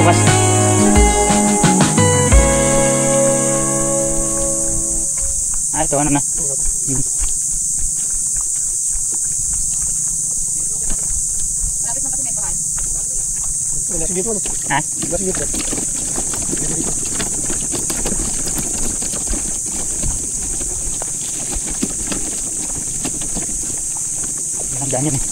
bukas. Ah, ito ano na. Ha? Ang ganyan eh.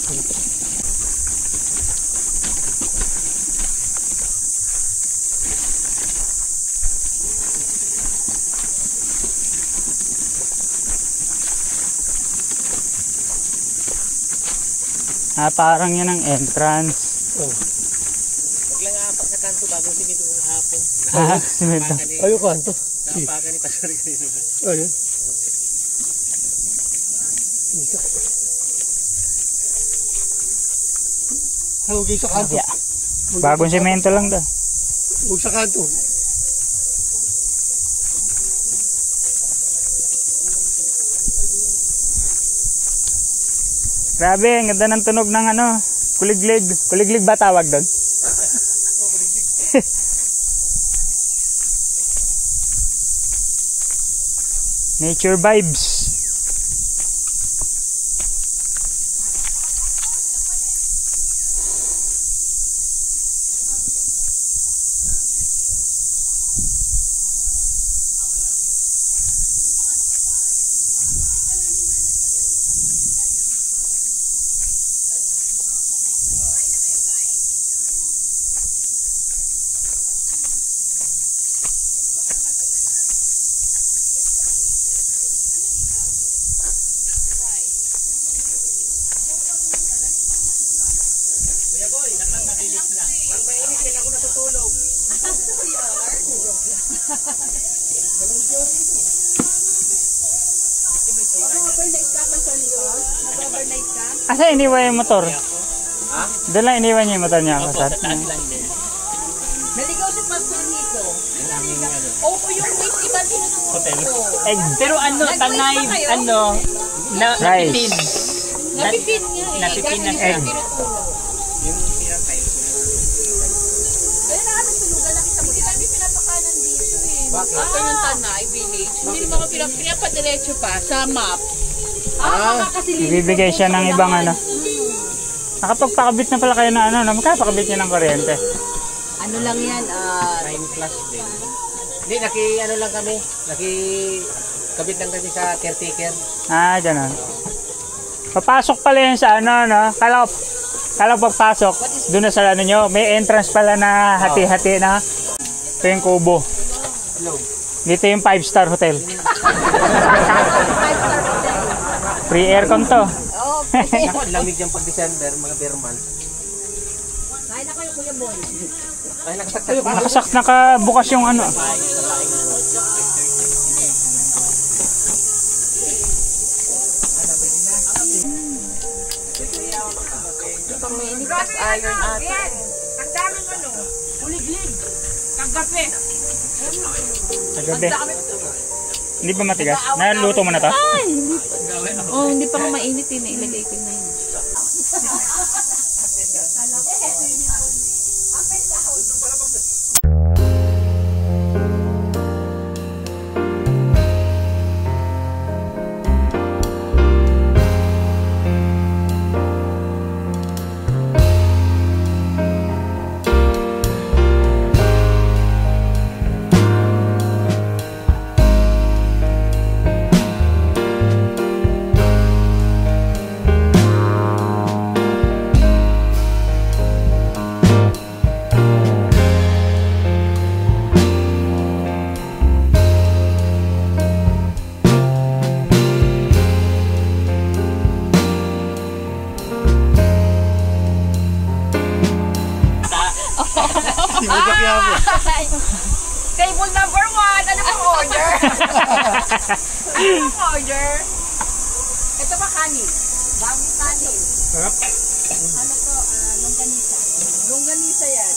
Ah, parang yan ang entrance. Oh. Huwag lang apak sa kanto bago sinito hapon. Ah, simento. Ayun kanto. Naapakan ni Pastor kanina. Ayun. Dito. Huwag sa kanto. Bagong simento lang daw. Huwag sa kanto. Grabe, ang ganda ng tunog ng ano, kuliglig. Kuliglig ba tawag doon? Nature vibes. Asa iniwan yung motor? Ha? Doon lang iniwan niya yung motor niya. Opo, sa taas lang din. Naligaw si Pastor Nico. Opo, yung wait, iba din ito. Hotel. Pero ano, tanay, ano, napipin. Napipin niya eh. Napipin na siya. Ganun yung pinatay. Ayun na kami tulugan, nakita mo. Hindi kami pinapakanan dito eh. Ito yung Tanay Village. Hindi naman kami pinapadiretso pa sa map. Ibibigay siya ng ibang ano. Nakapagpakabit na pala kayo na ano, magkapakabit niya ng kuryente. Ano lang yan? Time plus din. Hindi, ano lang kami. Kabit lang kami sa caretaker. Ah, gano'n. Papasok pala yun sa ano, no? Kala pagpasok, doon na sa ano nyo, may entrance pala na hati-hati na. Ito yung kubo. Dito yung 5-star hotel. 5-star hotel. Free aircon to. Oo. Ako, lamig yung pag-December, mga bear month. Kain na kayo, Kuya Boy. Ay, nakasakta. Nakabukas yung ano. Pang-mainit iron ata. Ang daming ano, kuliglig, kagabi. Kagabi. Hindi ba matigas? Naluto mo na to? Ay, hindi pa. Oh, hindi pa nga mainit eh. Nailagay ko na yun. Table number 1, ano bang order? Ano bang order? Ito ba kanin? Bagong kanin. Sarap. Ano to? Longganisa. Longganisa yan.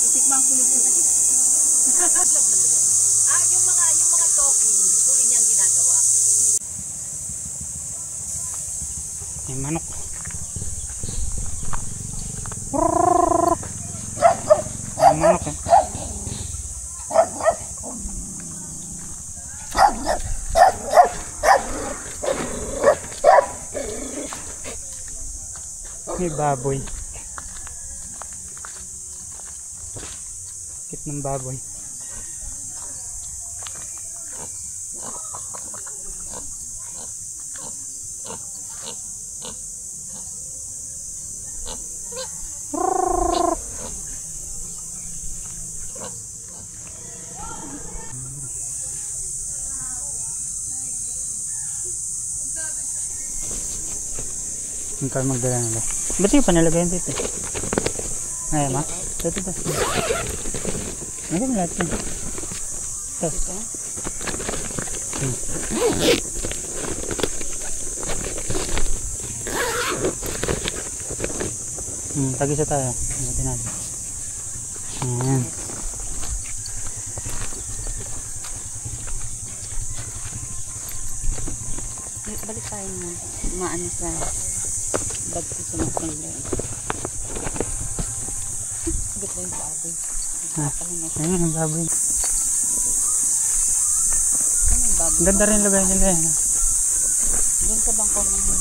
Itikman ko yung puti. Yung mga topping, huli niyang ginagawa. May manok. May manok. manok eh. May baboy. Kit ng baboy. Ang tayo magdala nila. Ba't yung panilagay dito? Ngayon ma? Dito ba? Ano ba lahat yun? Ito. Tag-isa tayo. Buti natin. Ayan. Balik tayo na maano sa bag ko sa mga Sagot na yung baboy. Ayun ang baboy. Ano yung baboy? Ganda rin lagay nila yan. Doon sa bangko naman.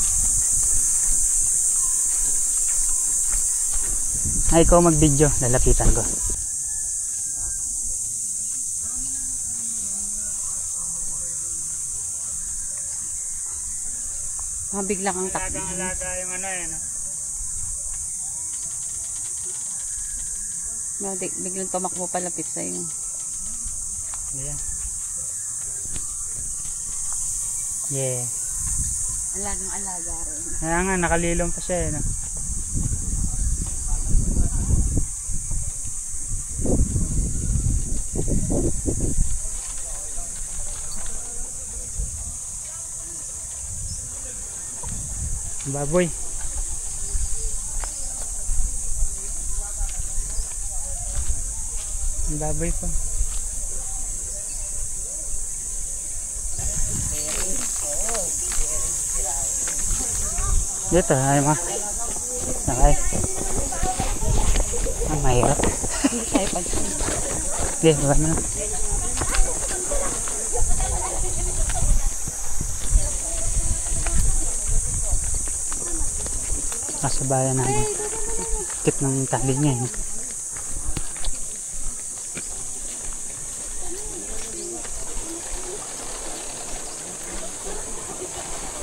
Ay, ikaw mag-video. Lalapitan ko. Bigla kang takbo. Alaga yung ano yan. Biglang tumakbo palapit sa'yo. Yeah. Yeah. Alagang alaga rin. Kaya nga, nakalilong pa siya eh. No? Baboy. Baboy pa. Dito, ay ma. Nakay. Ang mahirap. Hindi tayo pagsin. Hindi, wala na. Nasa bayan namin. Kit ng tali niya. Eh.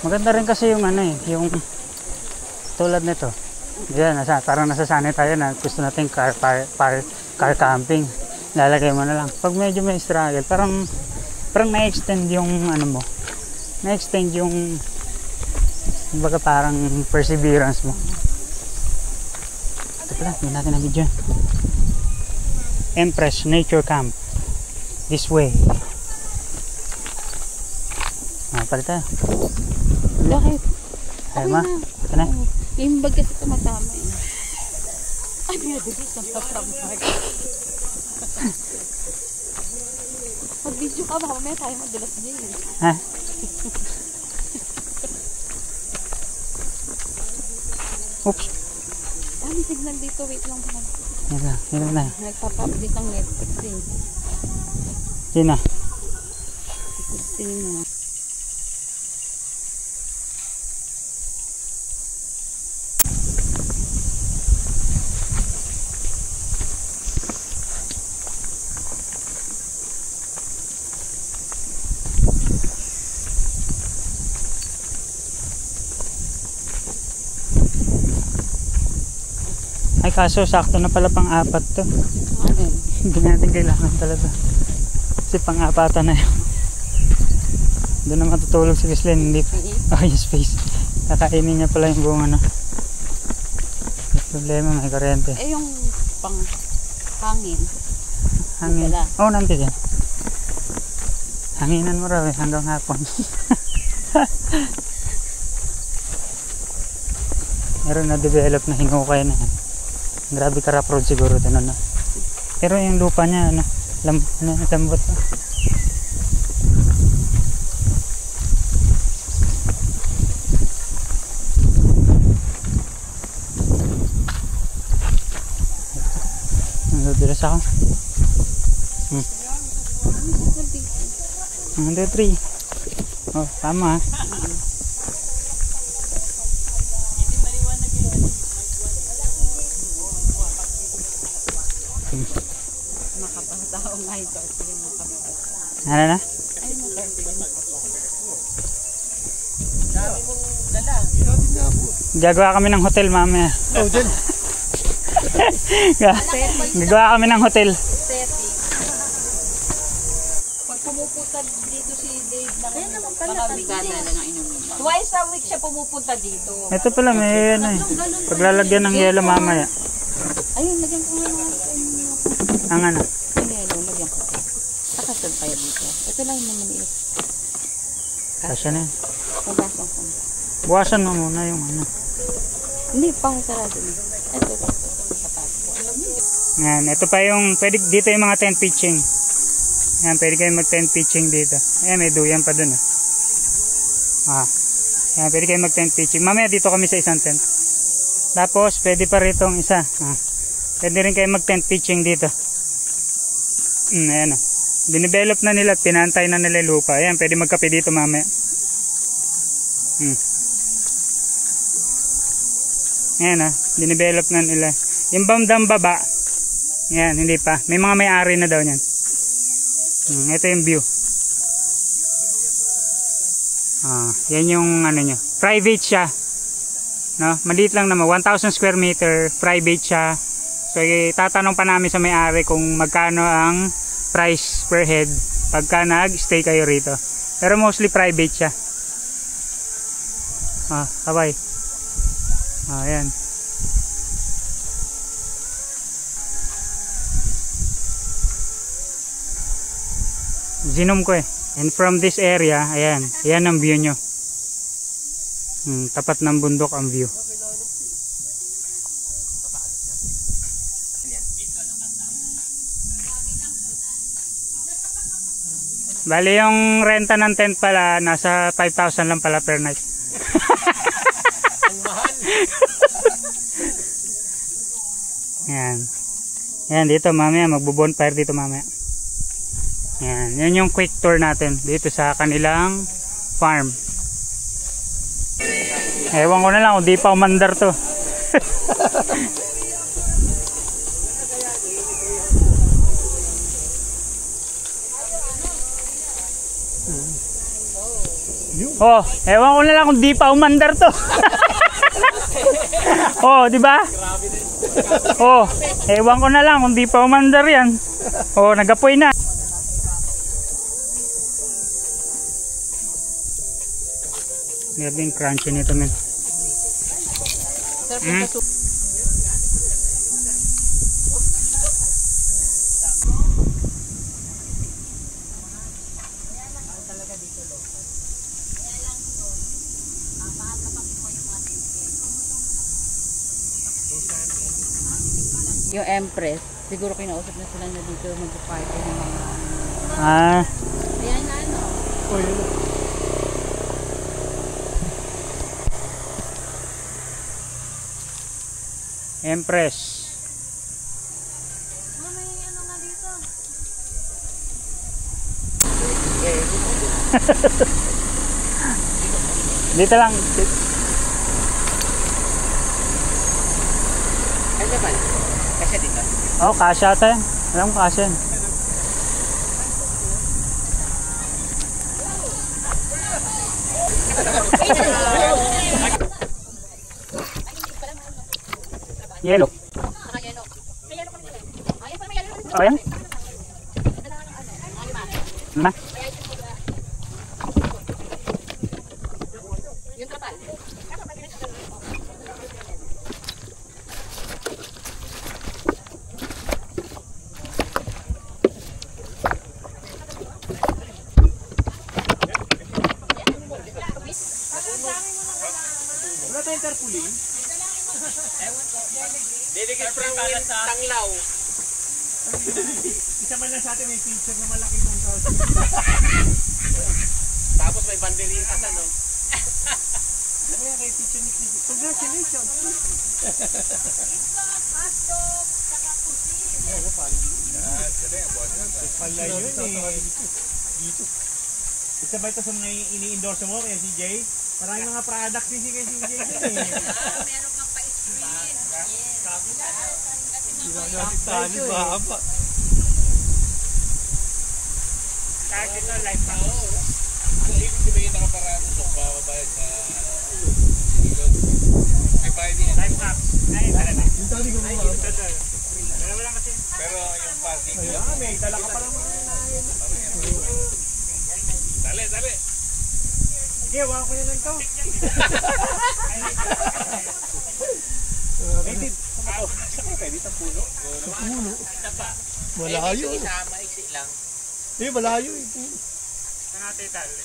Maganda rin kasi yung ano eh, yung tulad nito. Yan, parang nasasanay tayo na gusto natin car camping. Lalagay mo na lang. Pag medyo may struggle, parang na-extend yung ano mo. Na-extend yung kumbaga parang perseverance mo. Ito pala, hindi natin na video. Empress Nature Camp. This way. Palit tayo. Bakit? Ay ma, ito na. Yung bag kasi tumatama eh. Ay, pinadagis ang pasamag. Mag-video ka, baka mamaya tayo madulas din. Ha? Oops. Dami signal dito, wait lang pa. Yan na. Nagpapa-update ng Netflix eh. Sino? Sino? Ay kaso sakto na pala pang-apat to. Hindi natin kailangan talaga. Kasi pang-apatan na yun. Doon na matutulog si Gislin. Hindi pa. Oh, yung space. Kakainin niya pala yung buong ano. May problema, may kuryente. Eh yung pang-hangin. Hangin. Oo, nandiyan yan. Hanginan mo raw eh, hanggang hapon. Meron na-develop na hingukay na yan. Grabe ka rough road siguro din ano. Pero yung lupa niya ano, lambot. Dulas ako. 103. Oh, tama. Makapagtao nga ito. Ano na? Gagawa kami ng hotel mamaya. Oh, dyan. Gagawa kami ng hotel. Pag pumupunta dito si Dave na mga brigada na inumin. Twice a week siya pumupunta dito. Ito pala may ano eh. Paglalagyan ng yelo mamaya. Ayun, lagyan ko nga Ang ano? yung yelo, lagyan ko. Nakasal kaya dito. Ito lang yung maliit. Kasya na yan. Pagbasan ko. Buwasan mo muna yung ano. Hindi, pakasarado na. Ito. Yan, ito pa yung, pwede, dito yung mga tent pitching. Yan, pwede kayo mag tent pitching dito. Ayan, may duyan pa dun yan, pwede kayo mag tent pitching. Mamaya dito kami sa isang tent. Tapos, pwede pa rito ang isa. Pwede rin kayo mag tent pitching dito. Ayan Dinevelop na nila at pinantay na nila yung lupa. Ayan, pwede magkape dito mamaya. Ayan dinevelop na nila. Yung bandang baba, yan, hindi pa. May mga may-ari na daw niyan. Ito yung view. Yan yung ano nyo. Private siya. No? Maliit lang naman. 1,000 square meter. Private siya. So, tatanong pa namin sa may-ari kung magkano ang price per head pagka nag-stay kayo rito. Pero mostly private siya. Kabay. Ayan. Zinom ko And from this area, ayan. Ayan ang view nyo. Tapat ng bundok ang view. Bali yung renta ng tent pala, nasa 5,000 lang pala per night. Ang mahal. Yan. Yan, dito mamaya, magbo-bonfire dito mamaya. Yan, yan yung quick tour natin dito sa kanilang farm. Ewan ko na lang kung di pa umandar to. Oh, ewan ko na lang kung di pa umandar to. Oh, di ba? Oh, ewan ko na lang kung di pa umandar yan. Oh, nagapoy na. Grabe yung crunchy nito, men. Yung Empress, siguro kinausap na sila na dito mag-party ng mga... Ayan na ano. Empress. May ano nga dito? Dito lang. Ano ba? Kasi dito. Oh, kasya ata yan. Alam ko kasya yan. Yellow. Oh, yan. Na? Yung kapal. Wala tayong tarpaulin? Dedikit from Tanglaw. Isa man lang sa atin may picture na malaki kong tao. Tapos may banderitas ano. Kaya kay picture ni Congratulations. Pala yun eh. Dito. Isa ba ito sa mga ini-endorse mo kaya si Jay? Maraming mga products din si Jay dun eh. Meron kang pa-screen. Tani ba? Kahit ito, life pa. Hindi ko sabihin nakaparado ito, babayad sa may bayad din. Life hack. Ay, talaga. Yung tali ko mga. Dalawa lang kasi. Pero yung party ko. May dala ka pa lang mga. Dali. Sige, wala ko na lang ito. Saan kayo dito puno? Puno? Malayo. Isa, maiksi lang. Malayo eh. Saan natin tali?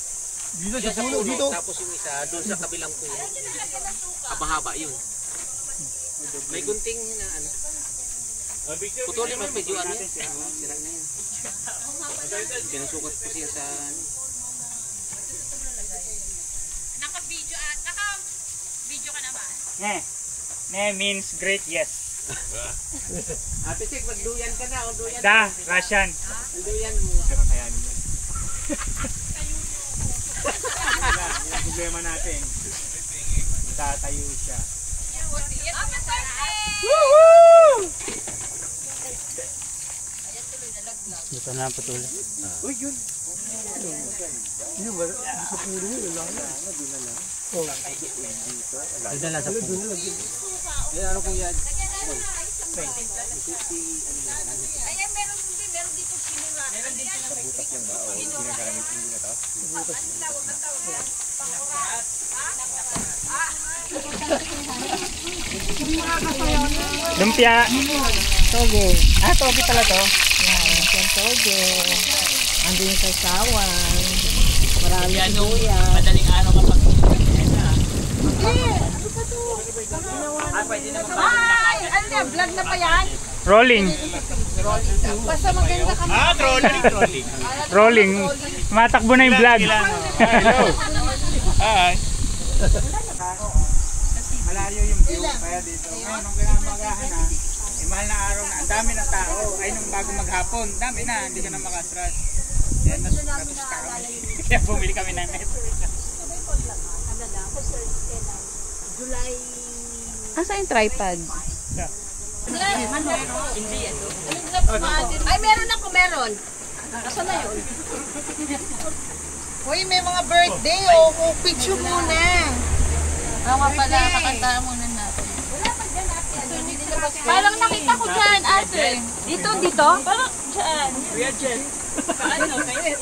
Dito sa puno, dito. Tapos yung isa, doon sa kabilang puno. Haba-haba yun. May gunting na ano. Putulin mo, medyo ano yan. Sira na yan. Pinasukat ko siya sa ano. Naka-video ka na ba? Ne means great yes. Ate Sik, magduyan ka na. O duyan. Da, Russian. Duyan mo. Pero kayanin yan. Yung problema natin. Tatayo siya. Dito na ang patuloy. Uy, yun. Yun ba? Sa puno yun. Wala na. Doon lang sa puno. Ano kung yan? Ayan, meron dito pinura. Meron dito sa butak yan ba? O ginagamit hindi na to? Lumpia. Toge. Togi pala to. Yan, toge. Andun sa sawan. Marami Ano, kuya. madaling araw kapag Ay, ano yan? Vlog na pa yan? Rolling. Basta maganda ka. Trolling. Rolling. Matakbo na yung vlog. Hello. Hi. Malayo yung view, kaya dito. Ngayon, nung kinamagahan na, mahal na araw na, ang dami ng tao. Ay, nung bago maghapon, dami na, hindi ka na makatras. Yan, natus ka kami. Kaya bumili kami ng net. July. Asa yung tripod? Ay, meron ako, meron. Nasaan na yun? Uy, may mga birthday. O, picture muna. Ako nga pala, kakanta muna natin. Wala pa dyan, ate. Parang nakita ko dyan, ate. Dito? Parang dyan. Ano, kayo?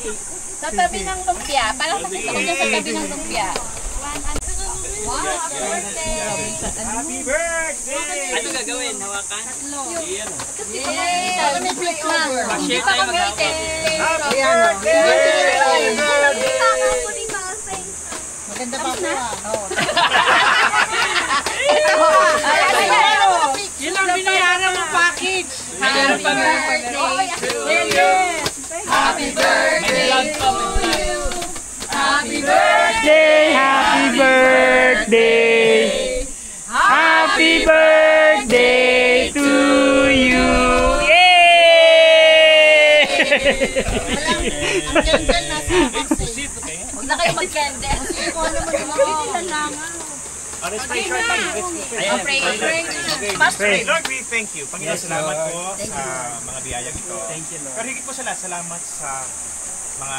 Sa tabi ng lumpia. Parang nakita ko dyan sa tabi ng lumpia. Wow, happy birthday! Happy birthday! Ano gagawin? Hawakan? Yay! Para may plate over. Hindi pa kami Happy birthday! Maganda pa po. Yun ang binayaran mo package. Happy birthday! Happy birthday to you! Happy birthday! Happy birthday! Happy birthday to you! Yay! Huwag na kayo mag-candle. Kung ano mo naman. Pray short tayo. Pray. Lord, we thank you. Panginoon, salamat po sa mga biyayang ito. Pero higit po sa lahat, salamat sa mga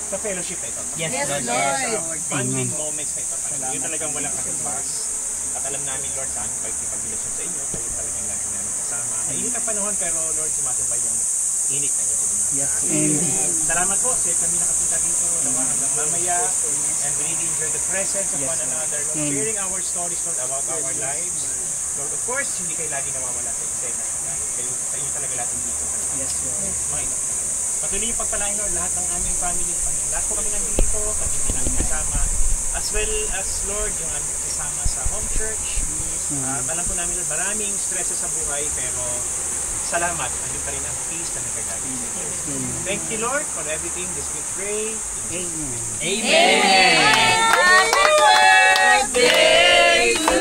sa fellowship na ito. Yes, Lord. Sa bonding moments na ito. Yun talagang walang katumbas. At alam namin, Lord, saan kayo ipag-ilusyon sa inyo. Kayo talagang lagi namin kasama. Mainit ang panahon, pero Lord, sumasabay yung init na inyo. Yes. Salamat po sa kami nakapunta dito nawa hanggang mamaya and we really enjoy the presence of one another, Lord, sharing our stories, Lord, about our lives. Lord, of course, hindi kayo lagi nawawala sa isa na kayo sa inyo talaga lahat dito. Yes, Lord. Mga ito. Patuloy yung pagpalain, Lord, lahat ng aming family. Lahat po kami nandito, kami namin kasama. As well as, Lord, yung aming kasama sa home church. Alam po namin, Lord, maraming stresses sa buhay, pero salamat. Andun pa rin ang peace na nagkagaling. Thank you, Lord, for everything. This we pray. Amen. Amen. Happy birthday to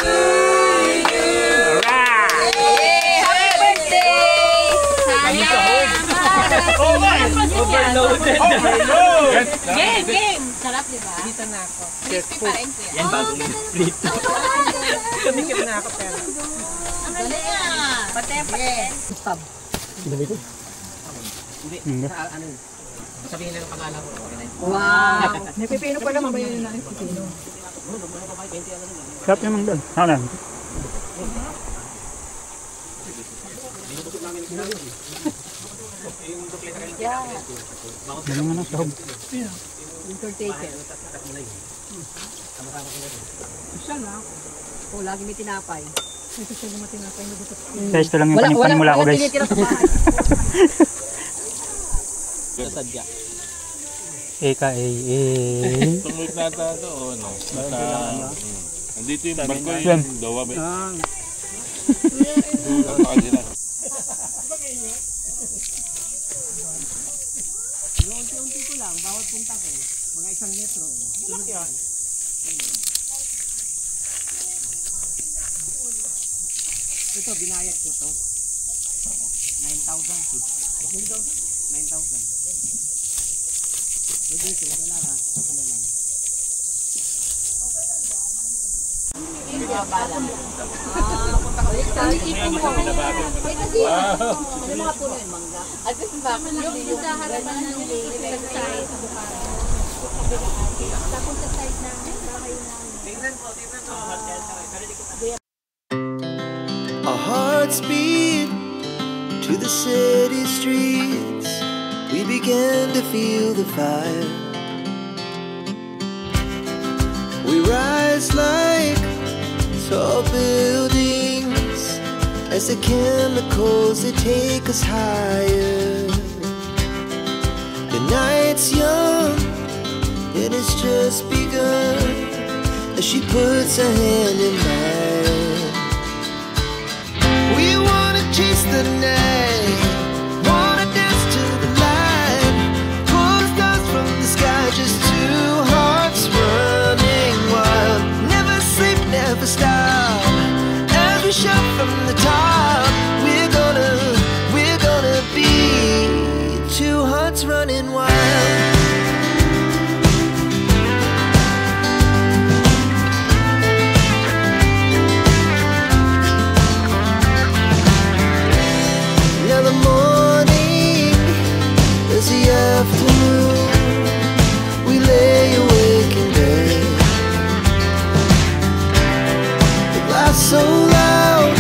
you! Alright! Happy birthday! Overloaded. Overload! Game, game. Sarap, di ba? Dito na ako. Crispy pa rin kuya. Yan, bagong split. Tumikim na ako pero. Ang galing ah. Pate. Sabihin na yung pangalan ko. Wow. May pipino pa naman. May na yung pipino. Sarap naman doon. Ano? Ano naman ang sahog? Siya na. O, lagi may tinapay. Ito siya naman tinapay. Guys, ito lang yung panimula ko guys. tinitira sa bahay. Sadya. Tungod na ito, ano? Nandito yung barko yung dawa ba? Unti-unti ko lang. Bawat punta ko. Mga 1 metro. Tulog yan. Ito, binayad ko to. 9,000. 9,000. Pwede ito, wala ka. Ano lang. At kasi bakit yung sa harapan ng side sa Bukara. Tapos sa side namin, bahay namin. Our hearts beat to the city streets. We began to feel the fire. We rise like tall buildings as the chemicals they take us higher. The night's young and it's just begun as she puts her hand in mine. We wanna chase the night, wanna dance to the light, pull the stars from the sky, just two hearts running wild. Never sleep, never stop, as we shout from the top. We're gonna be two hearts running wild. Afternoon, we lay awake in bed. The glass so loud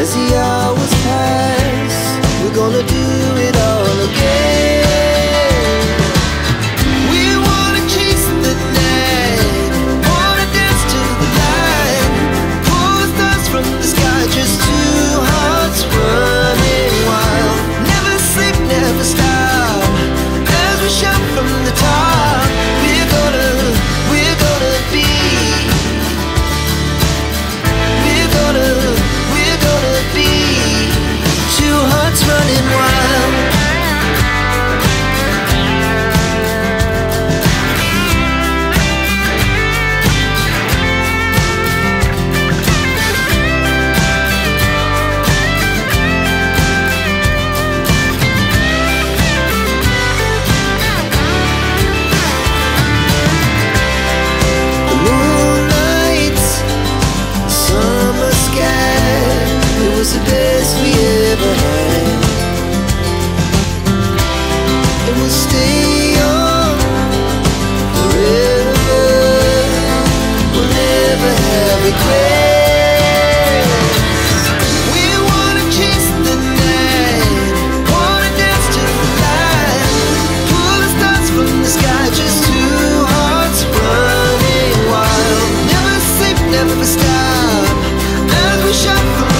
as the hours pass. We're gonna do it all again. We wanna chase the night, wanna dance to the light, pull the stars from the sky, just two hearts running wild. Never sleep, never stop. We shout from the top. We're gonna be. We're gonna be two hearts running wild. The best we ever had, and we'll stay on forever. We'll never have regrets. We wanna chase the night, wanna dance to the light, pull the stars from the sky, just two hearts running wild. Never sleep, never stop, as we shout from